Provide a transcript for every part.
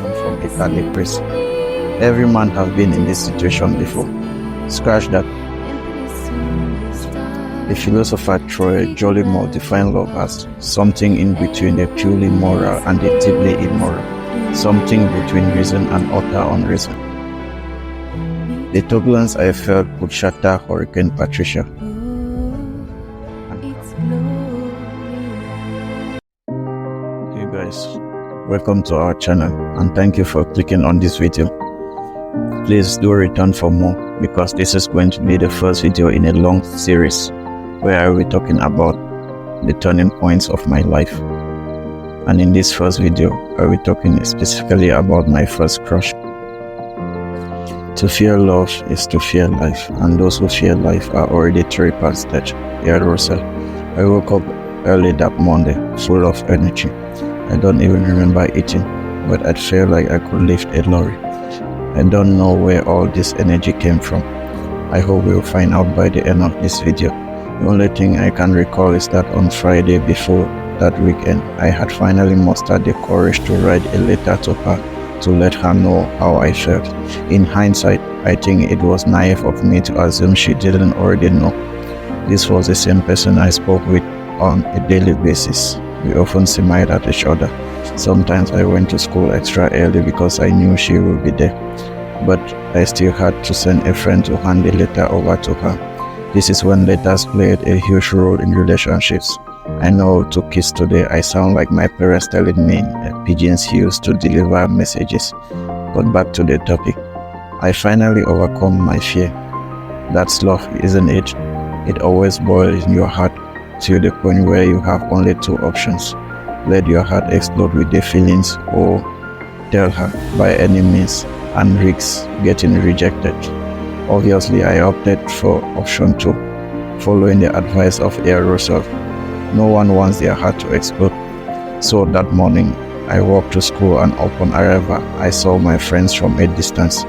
option from a Catholic priest. Every man has been in this situation before. Scratch that. The philosopher Troy Jolimore defined love as something in between the purely moral and the deeply immoral, something between reason and utter unreason. The turbulence I felt could shatter Hurricane Patricia. Hey guys, welcome to our channel and thank you for clicking on this video. Please do return for more because this is going to be the first video in a long series where I will be talking about the turning points of my life. And in this first video, I will be talking specifically about my first crush. To fear love is to fear life, and those who fear life are already 3 past that. Yeah, Russell. I woke up early that Monday, full of energy. I don't even remember eating, but I felt like I could lift a lorry. I don't know where all this energy came from. I hope we'll find out by the end of this video. The only thing I can recall is that on Friday before that weekend, I had finally mustered the courage to write a letter to her to let her know how I felt. In hindsight, I think it was naive of me to assume she didn't already know. This was the same person I spoke with on a daily basis. We often smiled at each other. Sometimes I went to school extra early because I knew she would be there. But I still had to send a friend to hand the letter over to her. This is when letters played a huge role in relationships. I know to kiss today I sound like my parents telling me pigeons used to deliver messages. But back to the topic. I finally overcome my fear. That's love, isn't it? It always boils in your heart to the point where you have only 2 options. Let your heart explode with the feelings or tell her by any means and risk getting rejected. Obviously, I opted for option 2, following the advice of Russell. No one wants their heart to explode. So that morning, I walked to school and upon arrival, I saw my friends from a distance.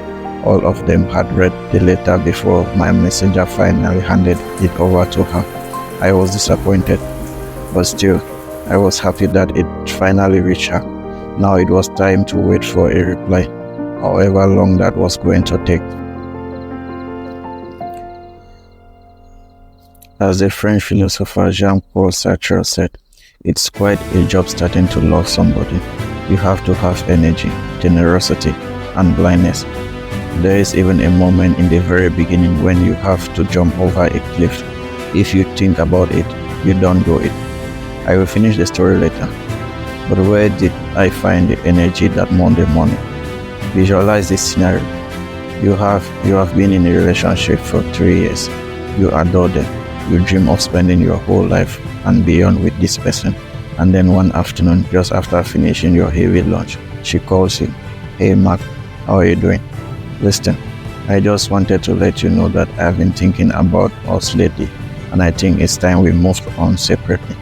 All of them had read the letter before my messenger finally handed it over to her. I was disappointed, but still, I was happy that it finally reached her. Now it was time to wait for a reply, however long that was going to take. As the French philosopher Jean-Paul Sartre said, it's quite a job starting to love somebody. You have to have energy, generosity, and blindness. There is even a moment in the very beginning when you have to jump over a cliff. If you think about it, you don't do it. I will finish the story later. But where did I find the energy that Monday morning? Visualize this scenario. You have been in a relationship for 3 years. You adore them. You dream of spending your whole life and beyond with this person. And then one afternoon, just after finishing your heavy lunch, she calls you. Hey Mark, how are you doing? Listen, I just wanted to let you know that I've been thinking about us lately, and I think it's time we moved on separately.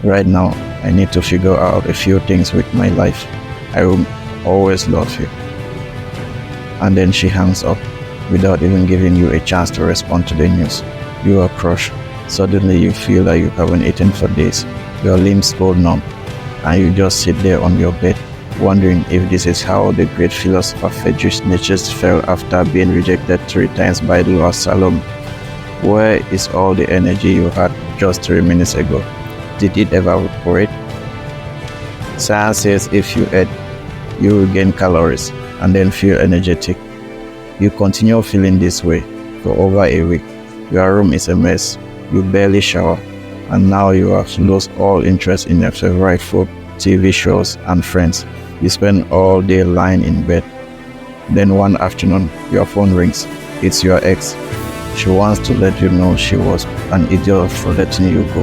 Right now, I need to figure out a few things with my life. I will always love you. And then she hangs up without even giving you a chance to respond to the news. You are crushed. Suddenly you feel like you haven't eaten for days. Your limbs go numb, and you just sit there on your bed, wondering if this is how the great philosopher Friedrich Nietzsche felt after being rejected 3 times by the Lord Salome. Where is all the energy you had just 3 minutes ago? Did it evaporate? Science says if you eat, you will gain calories and then feel energetic. You continue feeling this way for over a week. Your room is a mess, you barely shower, and now you have lost all interest in your favorite food, TV shows, and friends. You spend all day lying in bed. Then one afternoon, your phone rings. It's your ex. She wants to let you know she was an idiot for letting you go,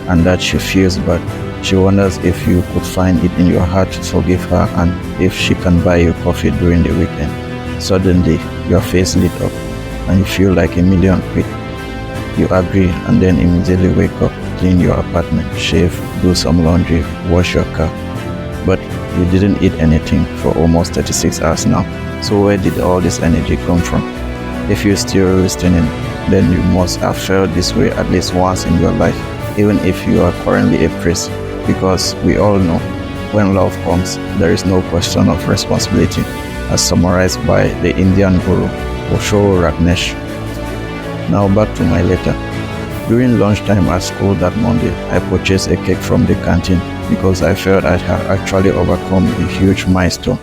and that she feels bad. She wonders if you could find it in your heart to forgive her and if she can buy you coffee during the weekend. Suddenly, your face lit up, and you feel like £1,000,000. You agree and then immediately wake up, clean your apartment, shave, do some laundry, wash your car. But you didn't eat anything for almost 36 hours now. So where did all this energy come from? If you're still listening, then you must have felt this way at least once in your life, even if you are currently a priest, because we all know When love comes, there is no question of responsibility, as summarized by the Indian guru Osho Ragnesh. Now back to my letter. During lunchtime at school that Monday, I purchased a cake from the canteen because I felt I had actually overcome a huge milestone.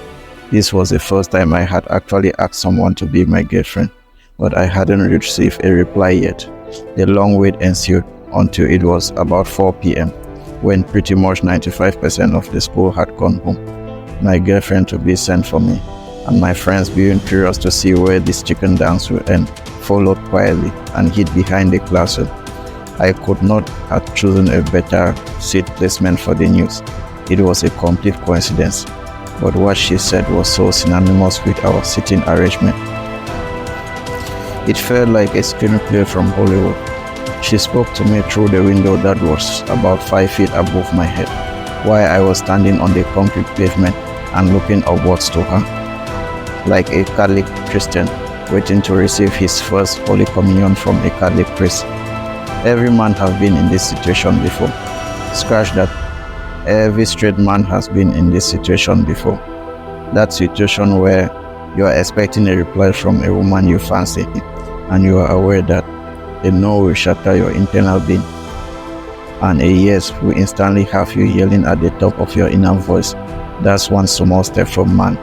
This was the first time I had actually asked someone to be my girlfriend, but I hadn't received a reply yet. The long wait ensued until it was about 4 p.m. when pretty much 95% of the school had gone home. My girlfriend to be sent for me, and my friends being curious to see where this chicken dance will end, followed quietly and hid behind the classroom. I could not have chosen a better seat placement for the news. It was a complete coincidence, but what she said was so synonymous with our seating arrangement. It felt like a screenplay from Hollywood. She spoke to me through the window that was about 5 feet above my head, while I was standing on the concrete pavement and looking upwards to her, like a Catholic Christian waiting to receive his first Holy Communion from a Catholic priest. Every man has been in this situation before. Scratch that. Every straight man has been in this situation before. That situation where you are expecting a reply from a woman you fancy, and you are aware that a no will shatter your internal being, and a yes will instantly have you yelling at the top of your inner voice. That's one small step from man,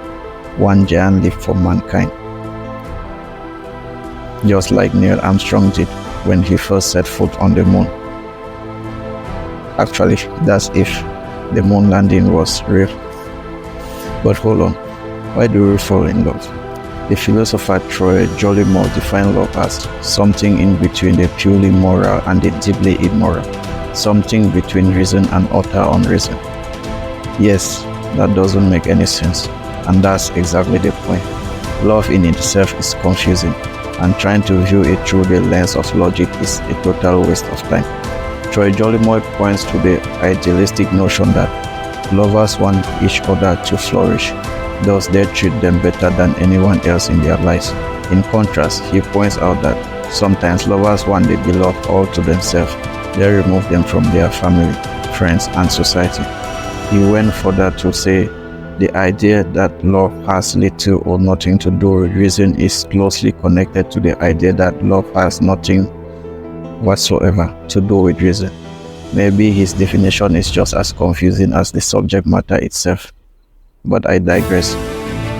one giant leap for mankind. Just like Neil Armstrong did when he first set foot on the moon. Actually, that's if the moon landing was real. But hold on, why do we fall in love? The philosopher Troy Jollymore defined love as something in between the purely moral and the deeply immoral, something between reason and utter unreason. Yes, that doesn't make any sense, and that's exactly the point. Love in itself is confusing, and trying to view it through the lens of logic is a total waste of time. Troy Jollymore points to the idealistic notion that lovers want each other to flourish, thus they treat them better than anyone else in their lives. In contrast, he points out that sometimes lovers want the beloved all to themselves. They remove them from their family, friends, and society. He went further to say the idea that love has little or nothing to do with reason is closely connected to the idea that love has nothing whatsoever to do with reason. Maybe his definition is just as confusing as the subject matter itself. But I digress.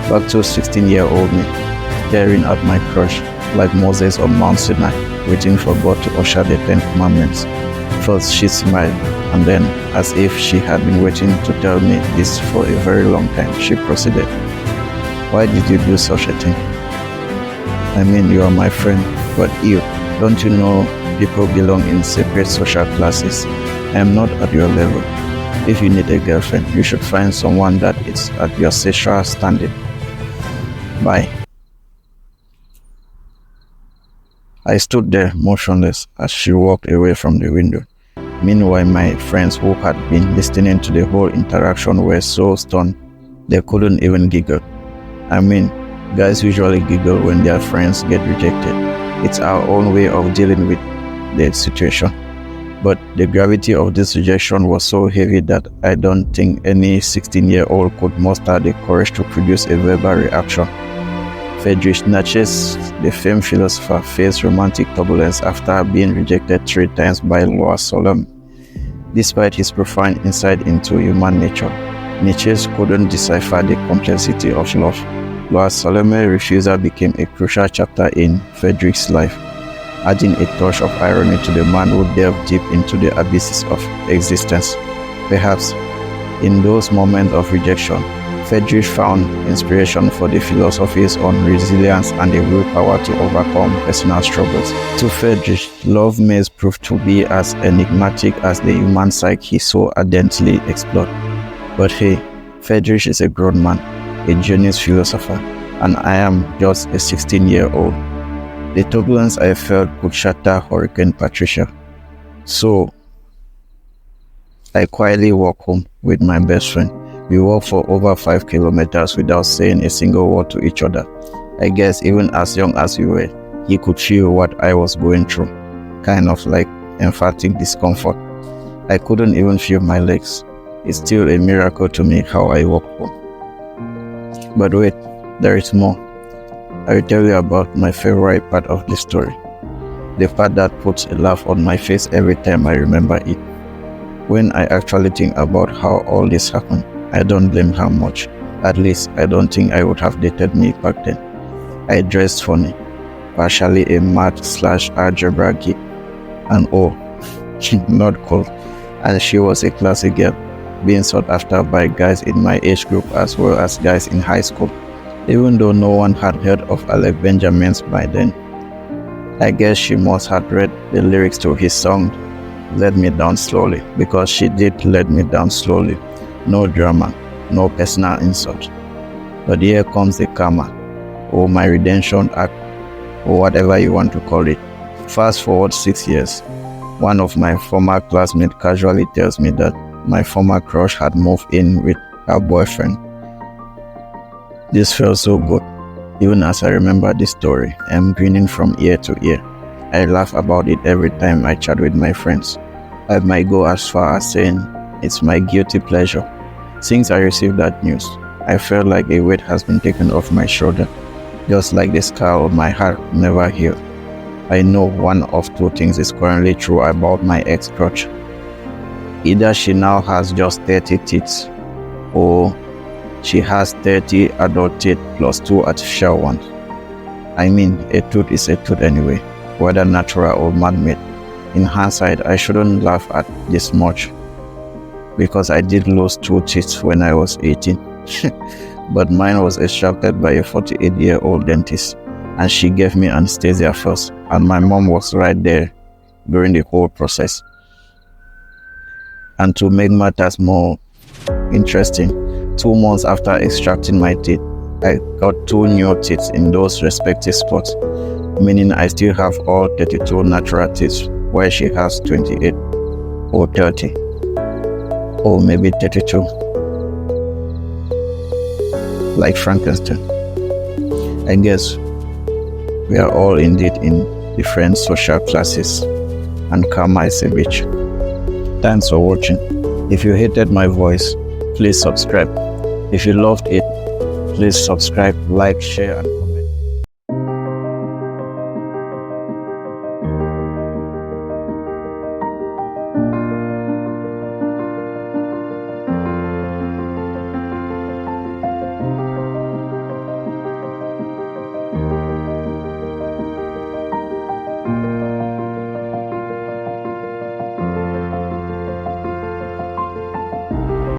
Back to 16-year-old me, staring at my crush like Moses on Mount Sinai, waiting for God to usher the 10 Commandments. First she smiled, and then, as if she had been waiting to tell me this for a very long time, she proceeded. Why did you do such a thing? I mean, you are my friend, but you, don't you know people belong in separate social classes? I am not at your level. If you need a girlfriend, you should find someone that is at your social standing. Bye. I stood there motionless as she walked away from the window. Meanwhile, my friends who had been listening to the whole interaction were so stunned they couldn't even giggle. I mean, guys usually giggle when their friends get rejected. It's our own way of dealing with the situation. But the gravity of this rejection was so heavy that I don't think any 16-year-old could muster the courage to produce a verbal reaction. Friedrich Nietzsche, the famed philosopher, faced romantic turbulence after being rejected 3 times by Lois Solem. Despite his profound insight into human nature, Nietzsche couldn't decipher the complexity of love. Lois Solem's refusal became a crucial chapter in Friedrich's life, adding a touch of irony to the man who delved deep into the abysses of existence. Perhaps, in those moments of rejection, Friedrich found inspiration for the philosophies on resilience and the willpower to overcome personal struggles. To Friedrich, love may prove to be as enigmatic as the human psyche he so ardently explored. But hey, Friedrich is a grown man, a genius philosopher, and I am just a 16-year-old. The turbulence I felt could shatter Hurricane Patricia. So, I quietly walked home with my best friend. We walked for over 5 kilometers without saying a single word to each other. I guess even as young as we were, he could feel what I was going through, kind of like emphatic discomfort. I couldn't even feel my legs. It's still a miracle to me how I walk home. But wait, there is more. I will tell you about my favorite part of the story. The part that puts a laugh on my face every time I remember it. When I actually think about how all this happened, I don't blame her much. At least, I don't think I would have dated me back then. I dressed funny, partially a math/algebra geek, and oh, not cool. And she was a classy girl, being sought after by guys in my age group as well as guys in high school, even though no one had heard of Alec Benjamin's by then. I guess she must have read the lyrics to his song, Let Me Down Slowly, because she did let me down slowly. No drama, no personal insult. But here comes the karma, or my redemption act, or whatever you want to call it. Fast forward 6 years. One of my former classmates casually tells me that my former crush had moved in with her boyfriend. This felt so good. Even as I remember this story, I'm grinning from ear to ear. I laugh about it every time I chat with my friends. I might go as far as saying it's my guilty pleasure. Since I received that news, I felt like a weight has been taken off my shoulder, just like the scar on my heart never healed. I know one of two things is currently true about my ex-crush. Either she now has just 30 teeth, or she has 30 adult teeth plus 2 artificial ones. I mean, a tooth is a tooth anyway, whether natural or man-made. In hindsight, I shouldn't laugh at this much, because I did lose 2 teeth when I was 18. But mine was extracted by a 48-year-old dentist, and she gave me anesthesia first, and my mom was right there during the whole process. And to make matters more interesting, 2 months after extracting my teeth, I got 2 new teeth in those respective spots, meaning I still have all 32 natural teeth, while she has 28 or 30 or maybe 32, like Frankenstein. I guess we are all indeed in different social classes, and karma is a bitch. Thanks for watching. If you hated my voice, please subscribe. If you loved it, please subscribe, like, share, and